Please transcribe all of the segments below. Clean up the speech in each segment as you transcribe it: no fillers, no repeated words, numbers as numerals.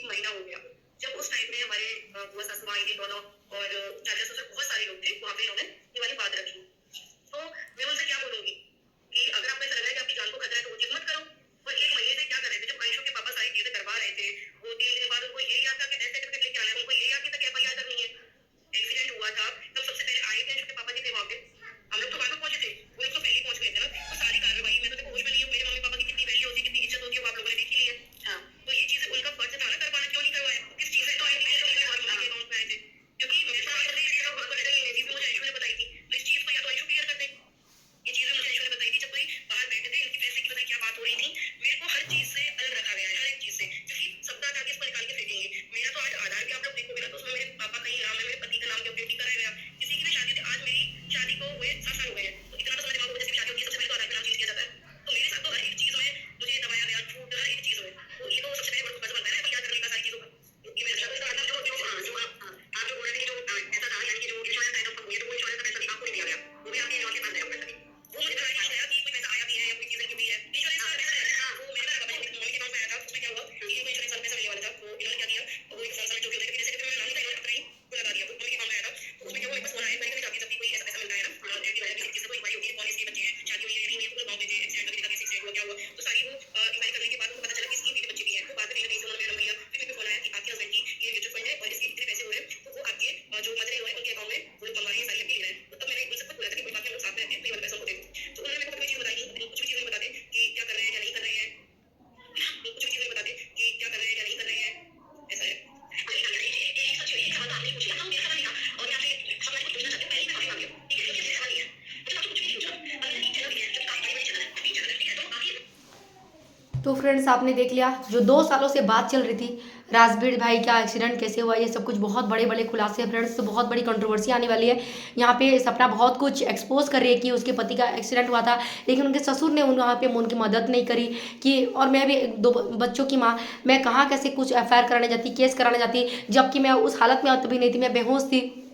महीना हो गया। जब उस टाइम में हमारे बुआ सासू माँ आई थी दोनों, और चाचा ससुर बहुत सारे लोग थे वहाँ पे, इन्होंने ये वाली बात रखी। तो मैं उनसे क्या बोलूंगी कि अगर आपको ऐसा लग रहा है कि आपकी जान को खतरा है तो वो चीज मत करो। और 1 महीने से क्या कर रहे थे, जब आयुषो के पापा सारी चीजें करवा रहे थे, वो 3 दिन बाद उनको ये याद था कि डेथ सर्टिफिकेट लेके आना है, उनको ये याद नहीं था कि FIR करनी है। एक्सीडेंट हुआ था तब सबसे पहले आए थे, आयुषो के पापा जी थे वहाँ पे। हम लोग तो बाद में पहुंचे थे, वो लोग तो पहले पहुंच गए थे ना। तो सारी कार्रवाई मैं तो देखो होश में नहीं हूँ, मेरे मम्मी पापा की कितनी वैल्यू होती है, कितनी इज्जत होती है, वो आप लोगों ने देखी ली है। हाँ, तो ये चीजें उनका फर्ज था ना करवाना, क्यों नहीं करवाया? किस चीज से तो आए थे, तो मेरे और मम्मी के अकाउंट में आए थे, क्योंकि मैं तो ये चीजें खुद को लेटर नहीं लेती थी, मुझे आयुषो ने बताई थी। तो इस चीज को या तो आयुषो क्लियर कर दे। ये चीजें मुझे आयुषो ने बताई थी, जब कोई बाहर बैठे थे, इनकी पैसे की पता नहीं क्या बात हो रही थी। मेरे को हर चीज से अलग रखा गया है, हर एक चीज से, क्योंकि सप्ताह जाके इसको निकाल के फेंकेंगे। मेरा तो आज आधार भी आप लोग देखोगे ना, तो उसमें मेरे पापा का ही नाम है, मेरे पति का नाम भी अपडेट नहीं कराया गया। किसी की भी शादी थी, आज मेरी शादी को हुए 7 साल हो गए हैं, तो इतना तो समझ दिमाग में जैसे भी शादी होती है सबसे पहले तो आधार पे नाम चेंज किया जाता है। तो मेरे साथ तो हर एक चीज में मुझे दबाया गया, छूट हर एक चीज में। तो ये तो सबसे पहले बड़ा फर्ज बनता है ना FIR करने का सारी चीजों का। तो ये मेरे साथ तो आधार जो जो हाँ, जो आप जो बोल रहे थे कि जो ऐसा था, यानी कि जो इंश्योरेंस साइन ऑफ हुई है, तो वो इंश्योरेंस का पैसा भी आपको नहीं दिया गया, वो भी आपके इन-लॉ के पास है पैसा भी। वो मुझे पता नहीं आया कि कोई पैसा आया भी है या कोई चीज इनकी हुई है। इंश्योरेंस का पैसा है, हाँ, वो मेरे पापा जी मम्मी के अकाउंट में आया था। उसमें क्या हुआ कि इनको इंश्योरेंस वाला पैसा मिलने वाला था, तो इन्होंने क्या किया, वो एक फॉर्म सबमिट जो भी होता है, जैसे कि मैंने नाम नहीं था, इन्होंने अपना ही वो लगा दिया, तो मम्मी के अकाउंट में आया था। तो उसमें क्या हुआ, एक बस फोन आया, मैं कभी जाती जब भी कोई ऐसा पैसा मिलता है ना, एंटी वायरस की चीज से, तो इंक्वायरी होती है, कौन इसके बच्चे हैं, शादी हुई है या नहीं हुई है, पूरा गाँव भेजे, एक्सीडेंट वगैरह कैसे एक्सीडेंट हुआ, क्या हुआ, तो सारी वो इंक्वायरी करने के बाद उनको पता चला कि इसकी बेटे बच्चे भी हैं। तो बाद में कहीं ना कहीं से उन्होंने मेरा नंबर लिया, फिर मेरे को फोन आया कि आपके हस्बैंड की ये म्यूचुअल फंड है और इसके इतने पैसे हो रहे हैं, तो वो आपके जो मदर इन लॉ है उनके अकाउंट में वो लोग मंगवा रही है, सारी अपनी ले रहे हैं। तो तब मैंने उनसे खुद बोला था कि कोई बात नहीं, हम लोग साथ में रहते हैं, तो ये वाला पैसा उनको दे दो। तो उन्होंने मेरे को कोई चीज बताई नहीं, कुछ भी चीज नहीं बताते कि क्या कर रहे हैं क्या नहीं कर रहे हैं, कुछ भी चीज नहीं बताते कि क्या कर रहे हैं क्या नहीं कर रहे हैं, ऐसा है। एक सच में एक सवाल तो आपने पूछ लिया, तो मेरा सवाल नहीं था, और मैं आपसे सवाल कुछ पूछना चाहती हूँ, पहले ही मैं माफी मांग रही हूँ, ठीक है, क्योंकि मेरा सवाल नहीं है, मुझे आपसे कुछ भी नहीं पूछना। अगर मेरा 3 चैनल भी है, जो कि काफी बड़े-बड़े चैनल है, 3 चैनल है, ठीक है, तो आप ये तो फ्रेंड्स आपने देख लिया जो 2 सालों से बात चल रही थी राजवीर भाई का एक्सीडेंट कैसे हुआ, ये सब कुछ बहुत बड़े बड़े खुलासे हैं फ्रेंड्स। तो बहुत बड़ी कंट्रोवर्सी आने वाली है यहाँ पे। सपना बहुत कुछ एक्सपोज कर रही है कि उसके पति का एक्सीडेंट हुआ था, लेकिन उनके ससुर ने वहाँ पे उनकी मदद नहीं करी कि, और मैं भी 2 बच्चों की माँ, मैं कहाँ कैसे कुछ FIR कराने जाती, केस कराने जाती, जबकि मैं उस हालत में तभी नहीं थी, मैं बेहोश थी।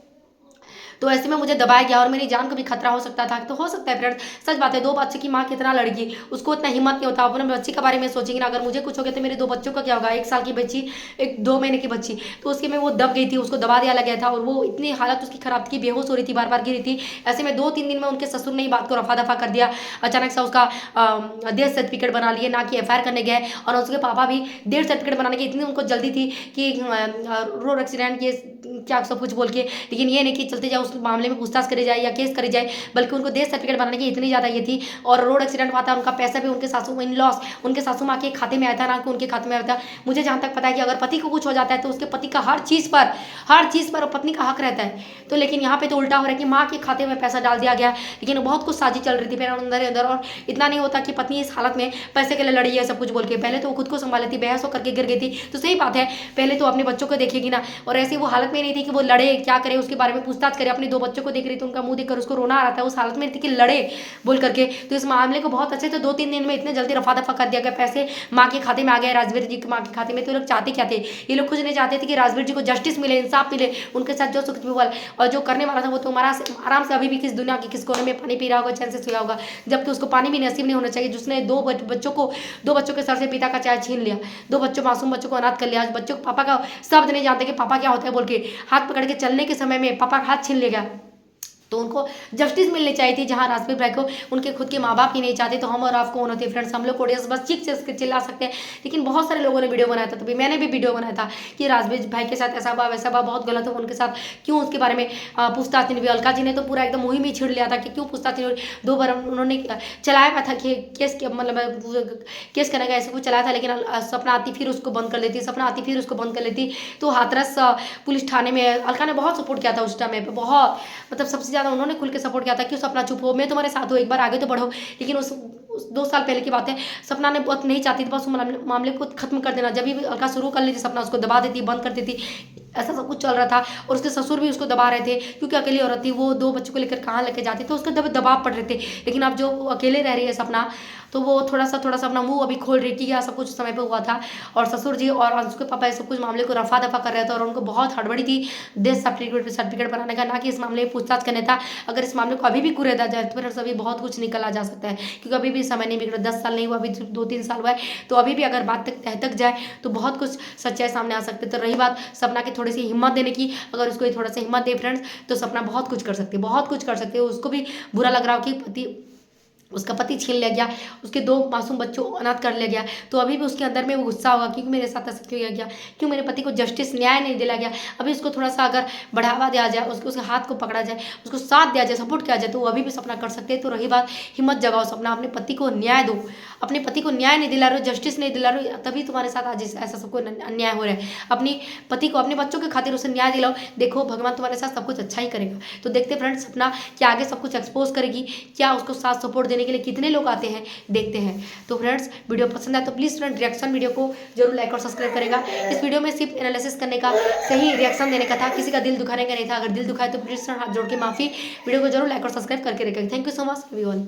तो ऐसे में मुझे दबाया गया और मेरी जान को भी खतरा हो सकता था। तो हो सकता है फ्रेंड्स, सच बात है, 2 बच्चे की माँ कितना लड़की, उसको इतना हिम्मत नहीं होता अपने बच्चे के बारे में सोचेगी ना, अगर मुझे कुछ हो गया तो मेरे 2 बच्चों का क्या होगा, 1 साल की बच्ची, एक 2 महीने की बच्ची। तो उसके में वो दब गई थी, उसको दबा दिया गया था, और वो इतनी हालत उसकी खराब थी, बेहोश हो रही थी, बार बार गिरी थी। ऐसे में 2-3 दिन में उनके ससुर ने ही बात को रफा दफा कर दिया। अचानक से उसका डेथ सर्टिफिकेट बना लिए, ना कि FIR करने गए। और उसके पापा भी डेथ सर्टिफिकेट बनाने की इतनी उनको जल्दी थी कि रोड एक्सीडेंट ये क्या सब कुछ बोल के, लेकिन ये नहीं कि चलते जाओ उस मामले में पूछताछ करे जाए या केस करे जाए, बल्कि उनको डेथ सर्टिफिकेट बनाने की इतनी ज़्यादा ये थी। और रोड एक्सीडेंट हुआ था, उनका पैसा भी उनके सासू इन लॉस उनके सासू माँ के खाते में आया था, ना कि उनके खाते में आया था। मुझे जहाँ तक पता है कि अगर पति को कुछ हो जाता है तो उसके पति का हर चीज़ पर पत्नी का हक रहता है। तो लेकिन यहाँ पे तो उल्टा हो रहा है कि माँ के खाते में पैसा डाल दिया गया, लेकिन बहुत कुछ साजिश चल रही थी फिर अंदर अंदर। और इतना नहीं होता कि पत्नी इस हालत में पैसे के लिए लड़ी है सब कुछ बोल के, पहले तो वो खुद को संभाली थी, बहस होकर के गिर गई थी। तो सही बात है, पहले तो अपने बच्चों को देखेगी ना, और ऐसी वो हालत में नहीं थी कि वो लड़े क्या करे, उसके बारे में पूछताछ करे। अपने 2 बच्चों को देख रही थी, उनका मुंह देखकर उसको रोना आ रहा था, उस हालत में थी कि लड़े बोल करके। तो इस मामले को बहुत अच्छे से 2-3 दिन में इतने जल्दी रफा दफा कर दिया गया, पैसे माँ के खाते में आ गए, राजवीर जी के माँ के खाते में। तो लोग चाहते क्या थे, ये लोग कुछ नहीं चाहते थे कि राजवीर जी को जस्टिस मिले, इंसाफ मिले, उनके साथ जो सुख हुआ। और जो करने वाला था वो तो आराम से अभी भी किस दुनिया के किस कोने में पानी पी रहा होगा, चैन से सोया होगा, जबकि उसको पानी भी नसीब नहीं होना चाहिए, जिसने 2 बच्चों के सर से पिता का चाय छीन लिया, 2 मासूम बच्चों को अनाथ कर लिया। आज बच्चों पापा का शब्द नहीं जानते कि पापा क्या होता है बोल के, हाथ पकड़ के चलने के समय में पापा का हाथ छीन लेगा। तो उनको जस्टिस मिलनी चाहिए थी, जहाँ राजवीर भाई को उनके खुद के माँ बाप ही नहीं चाहते, तो हम और आप कौन होते फ्रेंड्स, हम लोग ऑडियंस बस चीख चीख चिल्ला सकते हैं। लेकिन बहुत सारे लोगों ने वीडियो बनाया था, तभी मैंने भी वीडियो बनाया था कि राजवीर भाई के साथ ऐसा हुआ वैसा हुआ, बहुत गलत हुआ उनके साथ, क्यों उसके बारे में पूछताछ नहीं हुई। अलका जी ने तो पूरा एकदम मुहिम ही छिड़ लिया था कि क्यों पूछताछ नहीं हुई। 2 बार उन्होंने चलाया हुआ था कि केस मतलब केस करने का ऐसा कुछ चलाया था, लेकिन सपना आती फिर उसको बंद कर लेती, सपना आती फिर उसको बंद कर लेती। तो हाथरस पुलिस थाने में अलका ने बहुत सपोर्ट किया था उस टाइम में, बहुत मतलब सबसे ज़्यादा उन्होंने खुल के सपोर्ट किया था कि सपना चुप हो, मैं तुम्हारे साथ हूँ, एक बार आगे तो बढ़ो। लेकिन उस 2 साल पहले की बात है, सपना ने बहुत नहीं चाहती थी बस मामले को खत्म कर देना। जब भी अलका शुरू कर लेती सपना उसको दबा देती, बंद कर देती, ऐसा सब कुछ चल रहा था। और उसके ससुर भी उसको दबा रहे थे, क्योंकि अकेली औरत थी, वो 2 बच्चों को लेकर कहाँ लेके जाती, तो उसके दबाव पड़ रहे थे। लेकिन अब जो अकेले रह रही है सपना, तो वो थोड़ा सा अपना मुंह अभी खोल रही कि क्या सब कुछ उस समय पे हुआ था। और ससुर जी और अंशु के पापा ये सब कुछ मामले को रफा दफा कर रहे थे और उनको बहुत हड़बड़ी थी डेथ सर्टिफिकेट बनाने का, ना कि इस मामले में पूछताछ करने था। अगर इस मामले को अभी भी कुरेदा जाए तो फिर सभी बहुत कुछ निकल आ जा सकता है, क्योंकि अभी भी समय नहीं बिगड़ा, 10 साल नहीं हुआ, अभी 2-3 साल हुआ है। तो अभी भी अगर बात तक जाए तो बहुत कुछ सच्चाई सामने आ सकती है। तो रही बात सपना की थोड़ी सी हिम्मत देने की, अगर उसको थोड़ा सा हिम्मत दे फ्रेंड्स तो सपना बहुत कुछ कर सकती है, बहुत कुछ कर सकती है। उसको भी बुरा लग रहा हो कि उसका पति छीन लिया गया, उसके 2 मासूम बच्चों अनाथ कर लिया गया, तो अभी भी उसके अंदर में वो गुस्सा होगा क्योंकि मेरे साथ ऐसा क्यों किया गया, क्यों मेरे पति को जस्टिस न्याय नहीं दिला गया। अभी उसको थोड़ा सा अगर बढ़ावा दिया जाए, उसके हाथ को पकड़ा जाए, उसको साथ दिया जाए, सपोर्ट किया जाए, तो वो अभी भी सपना कर सकते हैं। तो रही बात हिम्मत जगाओ सपना, अपने पति को न्याय दो। अपने पति को न्याय नहीं दिला रहे हो, जस्टिस नहीं दिला रहे हो, तभी तुम्हारे साथ आज ऐसा सबको अन्याय हो रहा है। अपनी पति को, अपने बच्चों के खातिर उसे न्याय दिलाओ, देखो भगवान तुम्हारे साथ सब कुछ अच्छा ही करेगा। तो देखते फ्रेंड्स सपना क्या आगे सब कुछ एक्सपोज करेगी, क्या उसको साथ सपोर्ट देने के लिए कितने लोग आते हैं, देखते हैं। तो फ्रेंड्स वीडियो पसंद आए तो प्लीज़ फ्रेंड रिएक्शन वीडियो को जरूर लाइक और सब्सक्राइब करेगा। इस वीडियो में सिर्फ एनालिसिस करने का, सही रिएक्शन देने का था, किसी का दिल दुखाने का नहीं था। अगर दिल दुखाए तो प्लीज़ हाथ जोड़ के माफी। वीडियो को जरूर लाइक और सब्सक्राइब करके रखेगा। Thank you so much everyone.